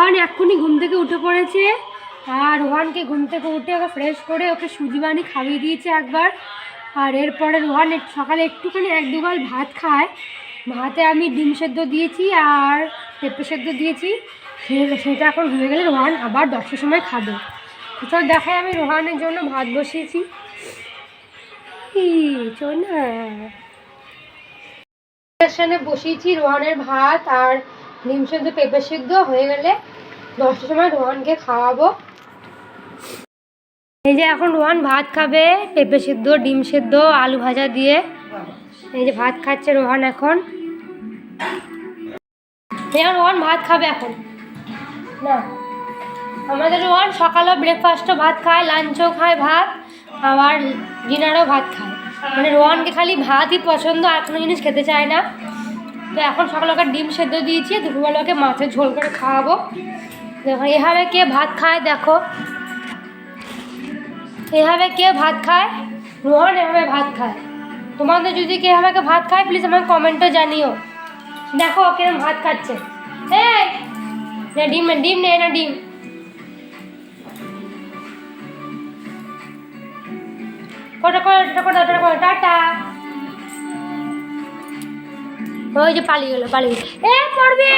রোহান এক্ষুনি ঘুম থেকে উঠে পড়েছে, আর রোহানকে ঘুম থেকে উঠে ওকে ফ্রেশ করে ওকে সুজি বানিয়ে খাইয়ে দিয়েছে একবার। আর এরপরে রোহান সকালে একটুখানি 1-2 গাল ভাত খায়। ভাতে আমি ডিম সেদ্ধ দিয়েছি আর পেঁপে সেদ্ধ দিয়েছি। সেটা এখন হয়ে গেলে রোহান আবার 10টার সময় খাবে। তো দেখাই আমি রোহানের জন্য ভাত বসিয়েছি। চল না, স্টেশনে বসিয়েছি রোহানের ভাত আর ডিম সেদ্ধ পেঁপে সেদ্ধ হয়ে গেলে 10টার সময় রোহানকে খাওয়াবো। এই যে এখন রোহান ভাত খাবে, পেঁপে সেদ্ধ ডিম সেদ্ধ আলু ভাজা দিয়ে। এই যে ভাত খাচ্ছে রোহান এখন। রোহান ভাত খাবে এখন না। আমাদের রোহান সকালেও ব্রেকফাস্টও ভাত খায়, লাঞ্চও খায় ভাত, আবার ডিনারও ভাত খায়। মানে রোহানকে খালি ভাতই পছন্দ, আর কোনো জিনিস খেতে চায় না। তো এখন সকালে ওকে ডিম সেদ্ধ দিয়েছি, দুপুরবেলা ওকে মাছের ঝোল করে খাওয়াবো। দেখো এভাবে কে ভাত খায়, দেখো এভাবে কে ভাত খায়। রোহান এভাবে ভাত খায়। তোমাদের যদি কে এভাবে ভাত খায় প্লিজ আমাকে কমেন্টে জানিও। দেখো কিরম ভাত খাচ্ছে। এই না ডিম ডিম নে না ডিম। টাটা। ওই যে পালিয়ে গেল। এ পড়বে।